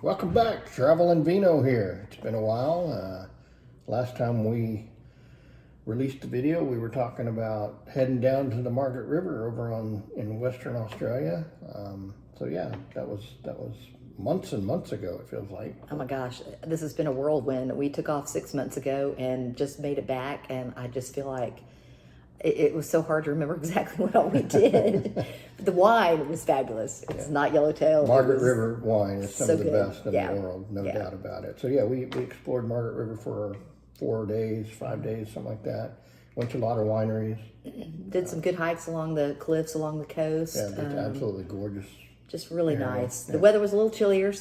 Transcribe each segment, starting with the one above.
Welcome back, Traveling Vino here. It's been a while. Last time we released the video, we were talking about heading down to the Margaret River over in Western Australia. So yeah, that was months and months ago. It feels like. Oh my gosh, this has been a whirlwind. We took off 6 months ago and just made it back, and I just feel like it was so hard to remember exactly what all we did. But the wine was fabulous. It's not Yellowtail. Margaret River wine is some of the good. best in the world, no doubt about it. So yeah, we explored Margaret River for 4 days, 5 days, something like that. Went to a lot of wineries. Did some good hikes along the cliffs along the coast. Yeah, it's absolutely gorgeous. Just really nice. The weather was a little chillier,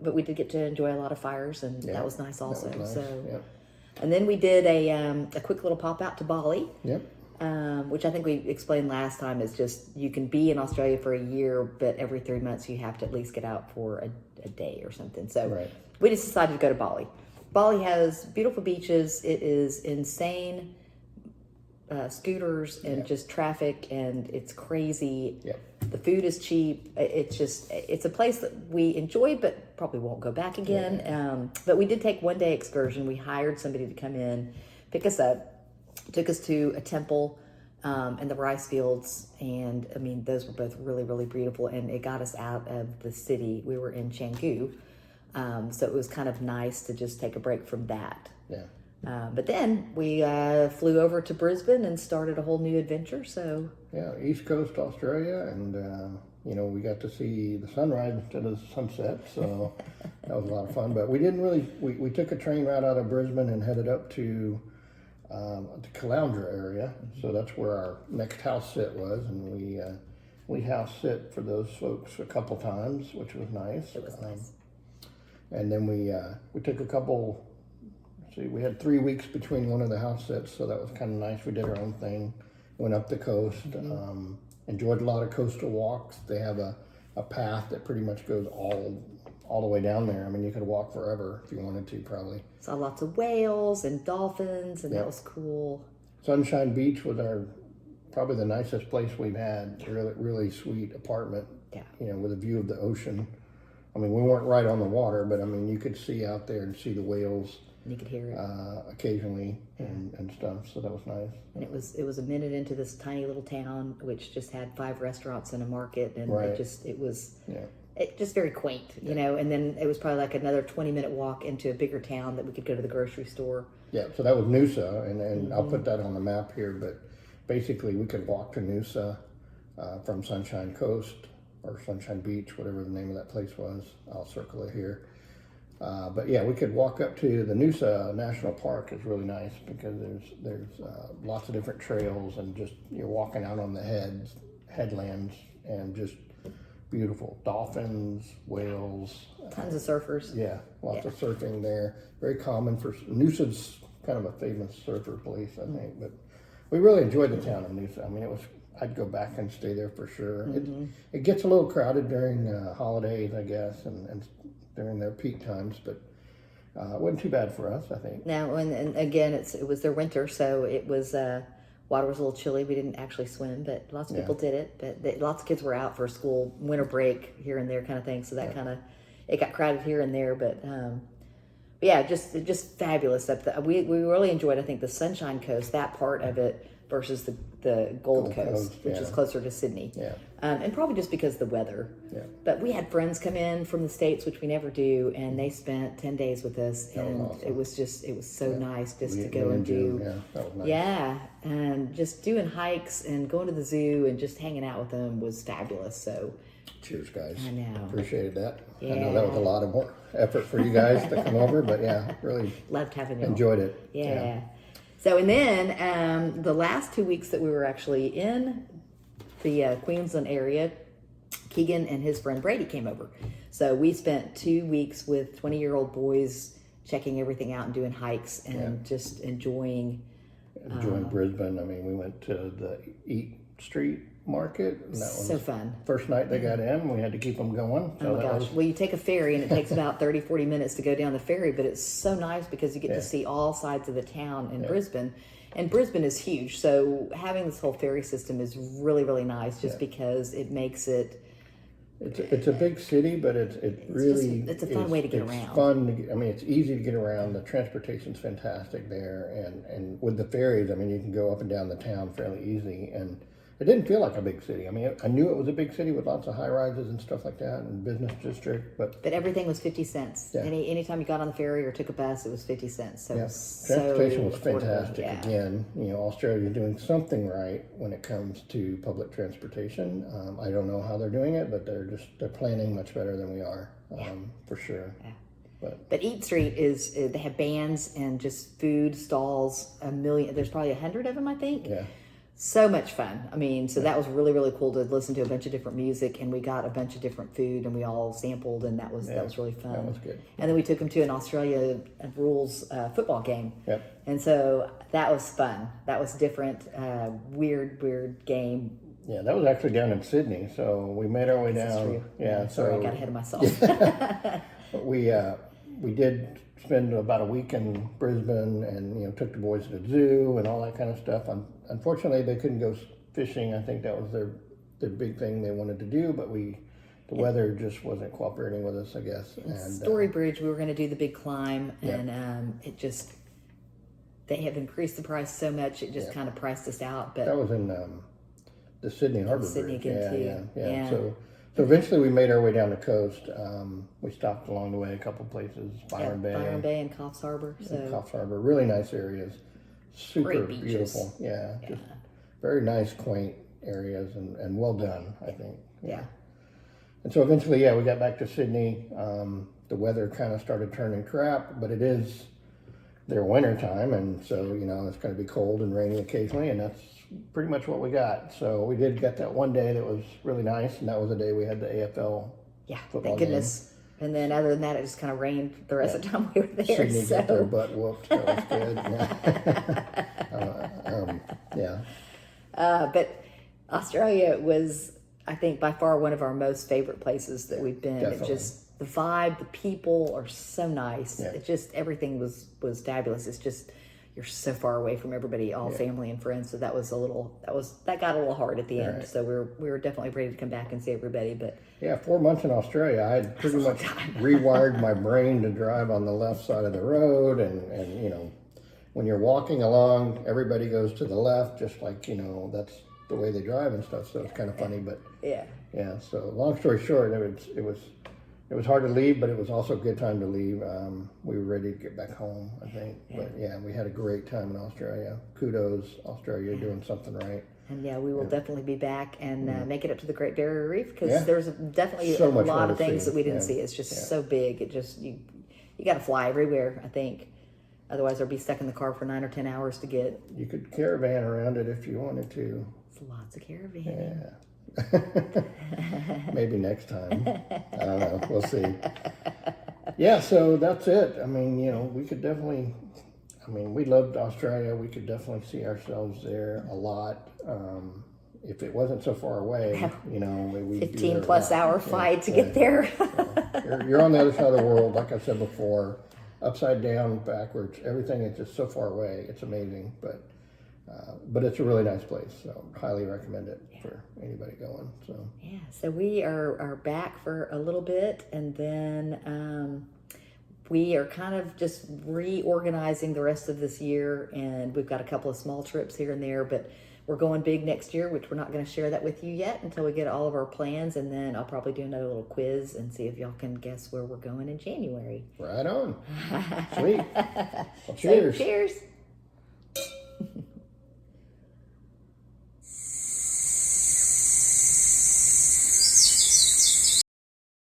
but we did get to enjoy a lot of fires, and that was nice also. That was nice. And then we did a quick little pop out to Bali. Yep. Which I think we explained last time is just you can be in Australia for a year, but every 3 months you have to at least get out for a day or something. So we just decided to go to Bali. Bali has beautiful beaches. It is insane scooters and just traffic, and it's crazy. The food is cheap. It's a place that we enjoyed, but probably won't go back again. But we did take 1 day excursion. We hired somebody to come in, pick us up, took us to a temple and the rice fields, and I mean those were both really, really beautiful, and it got us out of the city. We were in Canggu, so it was kind of nice to just take a break from that. But then we flew over to Brisbane and started a whole new adventure. So East Coast Australia, and we got to see the sunrise instead of the sunset, so that was a lot of fun. But we didn't really. We took a train ride out of Brisbane and headed up to the Caloundra area, so that's where our next house sit was, and we house sit for those folks a couple times, which was nice. It was nice. And then we took a couple. We had 3 weeks between one of the house sits, so that was kind of nice. We did our own thing, went up the coast, enjoyed a lot of coastal walks. They have a path that pretty much goes all the way down there. I mean, you could walk forever if you wanted to, probably. Saw lots of whales and dolphins, and that was cool. Sunshine Beach was probably the nicest place we've had. Really, really sweet apartment. With a view of the ocean. I mean, we weren't right on the water, but I mean, you could see out there and see the whales. And you could hear it occasionally and stuff. So that was nice. And it was a minute into this tiny little town, which just had 5 restaurants and a market, and it was just very quaint, you know. And then it was probably like another 20-minute walk into a bigger town that we could go to the grocery store. Yeah, so that was Noosa, and I'll put that on the map here. But basically, we could walk to Noosa from Sunshine Coast or Sunshine Beach, whatever the name of that place was. I'll circle it here. But yeah, we could walk up to the Noosa National Park. Is really nice because there's lots of different trails, and just you're walking out on the headlands, and just beautiful dolphins, whales, tons of surfers. Lots of surfing there. Very common for Noosa's kind of a famous surfer place, I think. But we really enjoyed the town of Noosa. I mean, I'd go back and stay there for sure. It gets a little crowded during holidays, I guess, and during their peak times, but it wasn't too bad for us, I think. Now, and again, it was their winter, so it was water was a little chilly. We didn't actually swim, but lots of people did it. But lots of kids were out for school winter break here and there, kind of thing. So that kind of it got crowded here and there, but yeah, just fabulous. We really enjoyed, I think, the Sunshine Coast, that part of it, versus the Gold Coast, which is closer to Sydney. And probably just because of the weather. But we had friends come in from the States, which we never do, and they spent 10 days with us, and awesome. it was so nice just to go and do. That was nice. And just doing hikes and going to the zoo and just hanging out with them was fabulous. So cheers, guys. I know. Appreciated that. I know that was a lot of more effort for you guys to come over, but really loved having you. Enjoyed it. So, and then the last 2 weeks that we were actually in the Queensland area, Keegan and his friend Brady came over. So we spent 2 weeks with 20-year-old boys checking everything out and doing hikes and just enjoying Brisbane. I mean, we went to the Eat Street Market. And that was so fun. First night they got in, we had to keep them going. So oh my gosh. Well, you take a ferry and it takes about 30-40 minutes to go down the ferry, but it's so nice because you get to see all sides of the town in Brisbane. And Brisbane is huge, so having this whole ferry system is really, really nice just because it makes it It's a big city, but it really it's a fun way to get around. It's fun. I mean, it's easy to get around. The transportation's fantastic there, and with the ferries, I mean, you can go up and down the town fairly easy, and it didn't feel like a big city. I mean, I knew it was a big city with lots of high rises and stuff like that, and business district, but everything was 50 cents. Yeah. Anytime you got on the ferry or took a bus, it was 50 cents. So, yeah, so transportation was affordable. fantastic. Yeah. Again, Australia doing something right when it comes to public transportation. I don't know how they're doing it, but they're planning much better than we are, for sure. Yeah. But Eat Street is they have bands and just food stalls. There's probably 100 of them, I think. Yeah. So much fun. I mean, so that was really, really cool to listen to a bunch of different music, and we got a bunch of different food, and we all sampled, and that was really fun. That was good. And then we took them to an Australia rules football game. Yep. And so that was fun. That was different, weird game. Yeah, that was actually down in Sydney, so we made our way down. True. Yeah, Sorry, I got ahead of myself. But we did spend about a week in Brisbane, and took the boys to the zoo and all that kind of stuff. Unfortunately, they couldn't go fishing. I think that was their big thing they wanted to do, but the weather just wasn't cooperating with us, I guess. And Story Bridge, we were going to do the big climb, and they have increased the price so much, it just kind of priced us out. But that was in the Sydney Harbor Sydney Bridge. again, too. Yeah. So eventually we made our way down the coast. We stopped along the way a couple places, Byron Bay and Coffs Harbour. So Coffs Harbour, really nice areas, super Great beaches. beautiful. Yeah, just very nice, quaint areas, and well done, I think. Yeah. And so eventually, we got back to Sydney. The weather kind of started turning crap, but it is their winter time, and so it's going to be cold and rainy occasionally, and that's pretty much what we got. So we did get that one day that was really nice, and that was the day we had the AFL football thank goodness. game. And then other than that, it just kind of rained the rest of the time we were there. Sydney got their butt whooped. That was good. But Australia was, I think, by far one of our most favorite places that we've been. Definitely. It just, the vibe, the people are so nice. Yeah. It just, everything was fabulous. It's just, you're so far away from everybody, all family and friends. So that got a little hard at the end. Right. So we were definitely ready to come back and see everybody. But 4 months in Australia, I had pretty much rewired my brain to drive on the left side of the road, and when you're walking along, everybody goes to the left, just like that's the way they drive and stuff. So it's kind of funny, but yeah. So long story short, it was hard to leave, but it was also a good time to leave. We were ready to get back home, I think. Yeah. But we had a great time in Australia. Kudos, Australia, doing something right. And we will definitely be back and make it up to the Great Barrier Reef, because there's definitely a lot of things that we didn't see. It's just so big. It just you got to fly everywhere, I think. Otherwise, I'll be stuck in the car for 9 or 10 hours to get. You could caravan around it if you wanted to. It's lots of caravanning. Yeah. Maybe next time. I don't know. We'll see. Yeah, so that's it. I mean, we could definitely, we loved Australia. We could definitely see ourselves there a lot. If it wasn't so far away, we'd 15 plus hour flight to get there. You're on the other side of the world, like I said before, upside down, backwards. Everything is just so far away. It's amazing, but it's a really nice place, so highly recommend it for anybody going. So we are back for a little bit, and then we are kind of just reorganizing the rest of this year, and we've got a couple of small trips here and there, but we're going big next year, which we're not going to share that with you yet until we get all of our plans, and then I'll probably do another little quiz and see if y'all can guess where we're going in January. Right on. Sweet. Well, cheers. So, cheers.